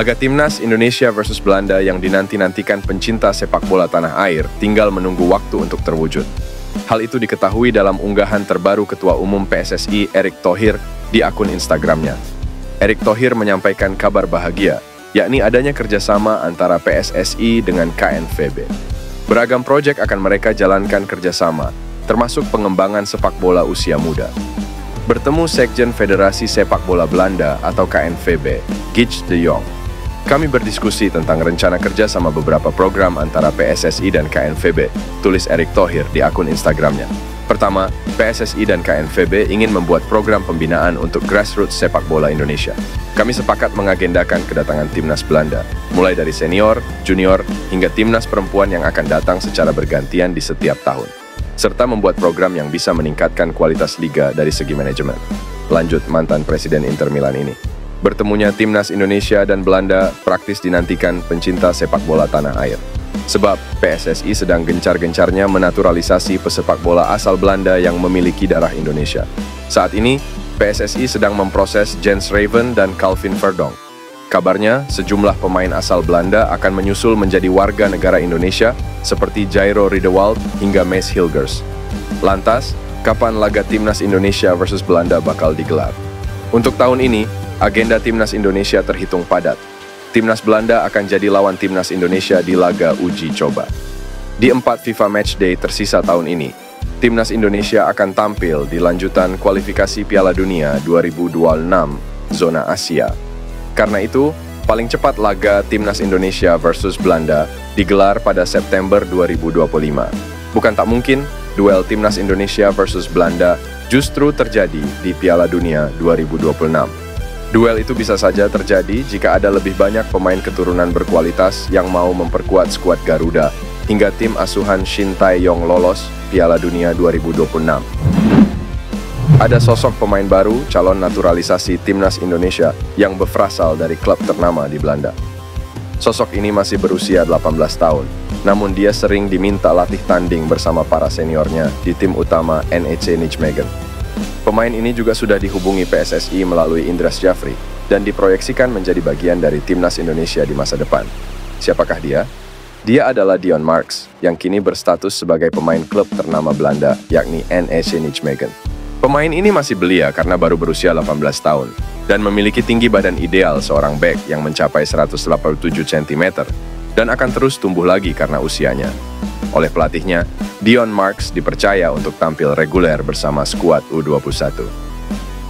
Laga Timnas Indonesia versus Belanda yang dinanti-nantikan pencinta sepak bola tanah air tinggal menunggu waktu untuk terwujud. Hal itu diketahui dalam unggahan terbaru Ketua Umum PSSI Erick Thohir di akun Instagramnya. Erick Thohir menyampaikan kabar bahagia, yakni adanya kerjasama antara PSSI dengan KNVB. Beragam proyek akan mereka jalankan kerjasama, termasuk pengembangan sepak bola usia muda. Bertemu Sekjen Federasi Sepak Bola Belanda atau KNVB, Gijs de Jong. Kami berdiskusi tentang rencana kerja sama beberapa program antara PSSI dan KNVB, tulis Erick Thohir di akun Instagramnya. Pertama, PSSI dan KNVB ingin membuat program pembinaan untuk grassroots sepak bola Indonesia. Kami sepakat mengagendakan kedatangan timnas Belanda, mulai dari senior, junior, hingga timnas perempuan yang akan datang secara bergantian di setiap tahun, serta membuat program yang bisa meningkatkan kualitas liga dari segi manajemen. Lanjut mantan Presiden Inter Milan ini. Bertemunya timnas Indonesia dan Belanda praktis dinantikan pencinta sepak bola tanah air. Sebab PSSI sedang gencar-gencarnya menaturalisasi pesepak bola asal Belanda yang memiliki darah Indonesia. Saat ini, PSSI sedang memproses Jens Raven dan Calvin Verdonk. Kabarnya, sejumlah pemain asal Belanda akan menyusul menjadi warga negara Indonesia seperti Jairo Riedewald hingga Mees Hilgers. Lantas, kapan laga timnas Indonesia versus Belanda bakal digelar? Untuk tahun ini, agenda timnas Indonesia terhitung padat. Timnas Belanda akan jadi lawan timnas Indonesia di laga uji coba. Di 4 FIFA Matchday tersisa tahun ini, timnas Indonesia akan tampil di lanjutan kualifikasi Piala Dunia 2026 zona Asia. Karena itu, paling cepat laga timnas Indonesia versus Belanda digelar pada September 2025. Bukan tak mungkin, duel timnas Indonesia versus Belanda justru terjadi di Piala Dunia 2026. Duel itu bisa saja terjadi jika ada lebih banyak pemain keturunan berkualitas yang mau memperkuat skuad Garuda hingga tim asuhan Shin Tae-yong lolos Piala Dunia 2026. Ada sosok pemain baru calon naturalisasi timnas Indonesia yang berasal dari klub ternama di Belanda. Sosok ini masih berusia 18 tahun, namun dia sering diminta latih tanding bersama para seniornya di tim utama NEC Nijmegen. Pemain ini juga sudah dihubungi PSSI melalui Indra Syafri dan diproyeksikan menjadi bagian dari timnas Indonesia di masa depan. Siapakah dia? Dia adalah Dion Marks, yang kini berstatus sebagai pemain klub ternama Belanda, yakni NEC Nijmegen. Pemain ini masih belia karena baru berusia 18 tahun dan memiliki tinggi badan ideal seorang bek yang mencapai 187 cm dan akan terus tumbuh lagi karena usianya. Oleh pelatihnya, Dion Marks dipercaya untuk tampil reguler bersama skuad U21.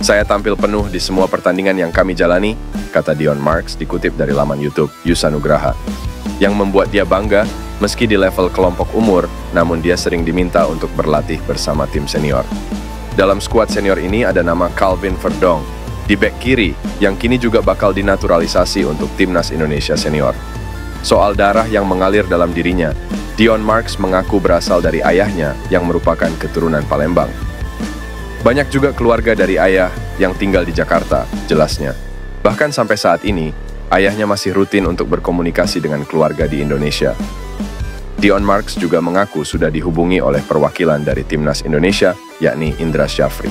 Saya tampil penuh di semua pertandingan yang kami jalani, kata Dion Marks dikutip dari laman YouTube Yusanugraha. Yang membuat dia bangga, meski di level kelompok umur, namun dia sering diminta untuk berlatih bersama tim senior. Dalam skuad senior ini ada nama Calvin Verdonk, di bek kiri, yang kini juga bakal dinaturalisasi untuk timnas Indonesia senior. Soal darah yang mengalir dalam dirinya, Dion Marks mengaku berasal dari ayahnya yang merupakan keturunan Palembang. Banyak juga keluarga dari ayah yang tinggal di Jakarta, jelasnya. Bahkan sampai saat ini, ayahnya masih rutin untuk berkomunikasi dengan keluarga di Indonesia. Dion Marks juga mengaku sudah dihubungi oleh perwakilan dari timnas Indonesia, yakni Indra Syafri.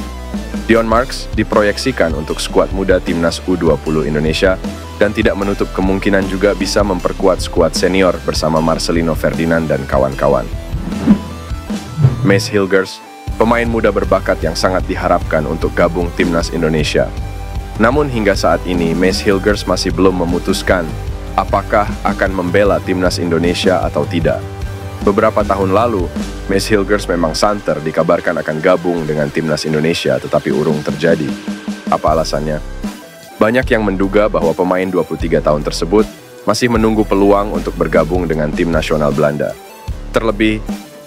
Dion Marks diproyeksikan untuk skuad muda timnas U20 Indonesia dan tidak menutup kemungkinan juga bisa memperkuat skuad senior bersama Marcelino Ferdinand dan kawan-kawan. Mees Hilgers, pemain muda berbakat yang sangat diharapkan untuk gabung timnas Indonesia. Namun hingga saat ini, Mees Hilgers masih belum memutuskan apakah akan membela timnas Indonesia atau tidak. Beberapa tahun lalu, Mees Hilgers memang santer dikabarkan akan gabung dengan timnas Indonesia tetapi urung terjadi. Apa alasannya? Banyak yang menduga bahwa pemain 23 tahun tersebut masih menunggu peluang untuk bergabung dengan tim nasional Belanda. Terlebih,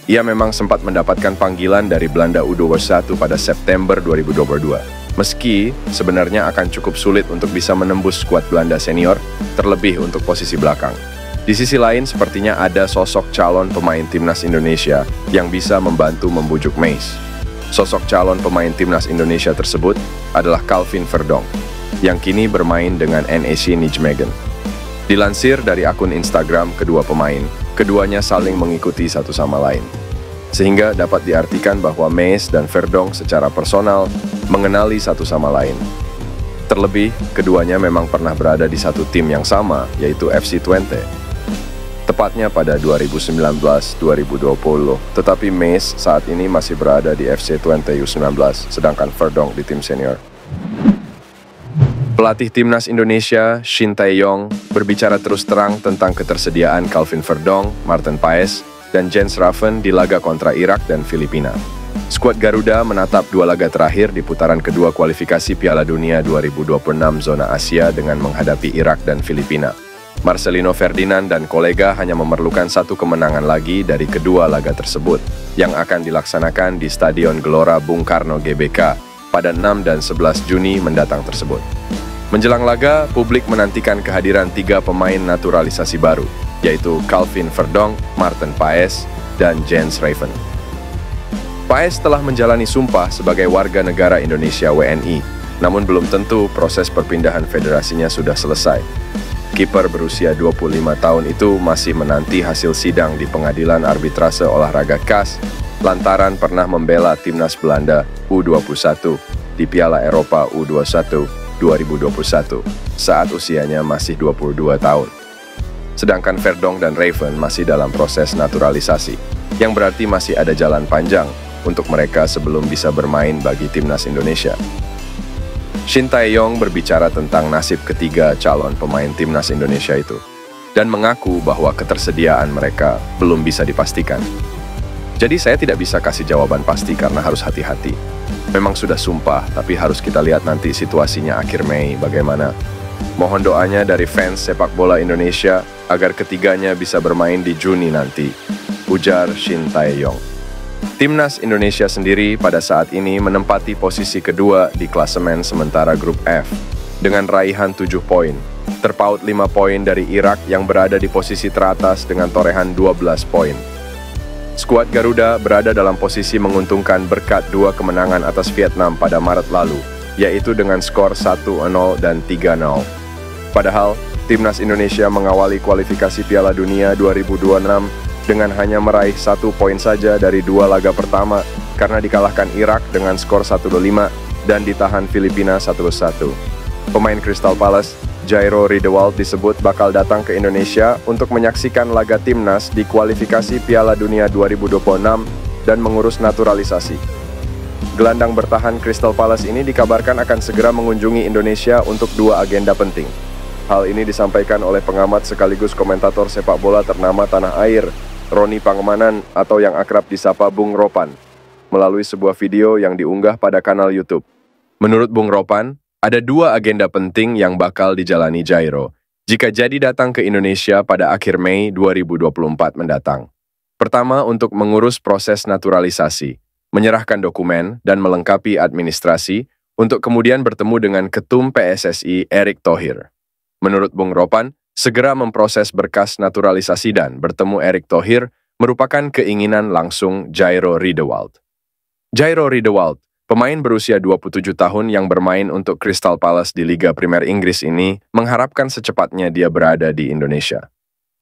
ia memang sempat mendapatkan panggilan dari Belanda U21 pada September 2022. Meski sebenarnya akan cukup sulit untuk bisa menembus skuad Belanda senior, terlebih untuk posisi belakang. Di sisi lain, sepertinya ada sosok calon pemain timnas Indonesia yang bisa membantu membujuk Mees. Sosok calon pemain timnas Indonesia tersebut adalah Calvin Verdonk, yang kini bermain dengan NEC Nijmegen. Dilansir dari akun Instagram kedua pemain, keduanya saling mengikuti satu sama lain. Sehingga dapat diartikan bahwa Mees dan Verdonk secara personal mengenali satu sama lain. Terlebih, keduanya memang pernah berada di satu tim yang sama, yaitu FC Twente. Tepatnya pada 2019-2020, tetapi Mace saat ini masih berada di FC Twente U19, sedangkan Verdonk di tim senior. Pelatih Timnas Indonesia, Shin Tae-yong, berbicara terus terang tentang ketersediaan Calvin Verdonk, Maarten Paes, dan Jens Raven di laga kontra Irak dan Filipina. Skuad Garuda menatap dua laga terakhir di putaran kedua kualifikasi Piala Dunia 2026 zona Asia dengan menghadapi Irak dan Filipina. Marcelino Ferdinand dan kolega hanya memerlukan satu kemenangan lagi dari kedua laga tersebut, yang akan dilaksanakan di Stadion Gelora Bung Karno GBK pada 6 dan 11 Juni mendatang tersebut. Menjelang laga, publik menantikan kehadiran 3 pemain naturalisasi baru, yaitu Calvin Verdonk, Maarten Paes, dan Jens Raven. Paes telah menjalani sumpah sebagai warga negara Indonesia WNI, namun belum tentu proses perpindahan federasinya sudah selesai. Kiper berusia 25 tahun itu masih menanti hasil sidang di Pengadilan Arbitrase Olahraga CAS lantaran pernah membela timnas Belanda U21 di Piala Eropa U21 2021 saat usianya masih 22 tahun. Sedangkan Verdonk dan Raven masih dalam proses naturalisasi, yang berarti masih ada jalan panjang untuk mereka sebelum bisa bermain bagi timnas Indonesia. Shin Tae-yong berbicara tentang nasib ketiga calon pemain timnas Indonesia itu, dan mengaku bahwa ketersediaan mereka belum bisa dipastikan. Jadi saya tidak bisa kasih jawaban pasti karena harus hati-hati. Memang sudah sumpah, tapi harus kita lihat nanti situasinya akhir Mei bagaimana. Mohon doanya dari fans sepak bola Indonesia agar ketiganya bisa bermain di Juni nanti, ujar Shin Tae-yong. Timnas Indonesia sendiri pada saat ini menempati posisi kedua di klasemen sementara grup F dengan raihan 7 poin, terpaut 5 poin dari Irak yang berada di posisi teratas dengan torehan 12 poin. Skuad Garuda berada dalam posisi menguntungkan berkat 2 kemenangan atas Vietnam pada Maret lalu, yaitu dengan skor 1-0 dan 3-0. Padahal, Timnas Indonesia mengawali kualifikasi Piala Dunia 2026 dengan hanya meraih 1 poin saja dari 2 laga pertama karena dikalahkan Irak dengan skor 1-5 dan ditahan Filipina 1-1. Pemain Crystal Palace, Jairo Riedewald disebut bakal datang ke Indonesia untuk menyaksikan laga timnas di kualifikasi Piala Dunia 2026 dan mengurus naturalisasi. Gelandang bertahan Crystal Palace ini dikabarkan akan segera mengunjungi Indonesia untuk 2 agenda penting. Hal ini disampaikan oleh pengamat sekaligus komentator sepak bola ternama tanah air, Roni Pangemanan atau yang akrab disapa Bung Ropan, melalui sebuah video yang diunggah pada kanal YouTube. Menurut Bung Ropan, ada 2 agenda penting yang bakal dijalani Jairo jika jadi datang ke Indonesia pada akhir Mei 2024 mendatang. Pertama, untuk mengurus proses naturalisasi, menyerahkan dokumen dan melengkapi administrasi untuk kemudian bertemu dengan Ketum PSSI Erick Thohir. Menurut Bung Ropan, segera memproses berkas naturalisasi dan bertemu Erick Thohir merupakan keinginan langsung Jairo Riedewald. Jairo Riedewald, pemain berusia 27 tahun yang bermain untuk Crystal Palace di Liga Primer Inggris ini, mengharapkan secepatnya dia berada di Indonesia.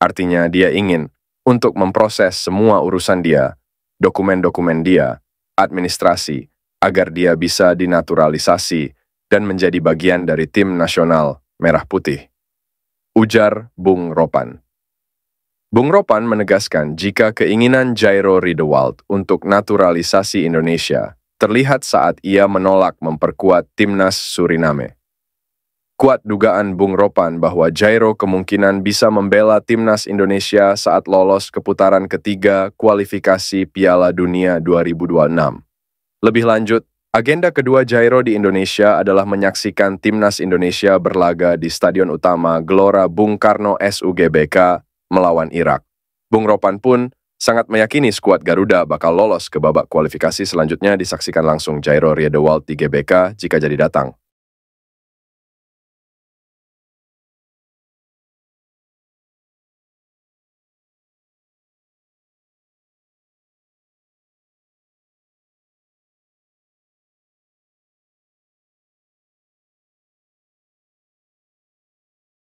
Artinya dia ingin untuk memproses semua urusan dia, dokumen-dokumen dia, administrasi, agar dia bisa dinaturalisasi dan menjadi bagian dari tim nasional Merah Putih, ujar Bung Ropan. Bung Ropan menegaskan jika keinginan Jairo Riedewald untuk naturalisasi Indonesia terlihat saat ia menolak memperkuat timnas Suriname. Kuat dugaan Bung Ropan bahwa Jairo kemungkinan bisa membela timnas Indonesia saat lolos ke putaran ketiga kualifikasi Piala Dunia 2026. Lebih lanjut, agenda kedua Jairo di Indonesia adalah menyaksikan timnas Indonesia berlaga di Stadion Utama Gelora Bung Karno SUGBK melawan Irak. Bung Ropan pun sangat meyakini skuad Garuda bakal lolos ke babak kualifikasi selanjutnya disaksikan langsung Jairo Riedewald di GBK jika jadi datang.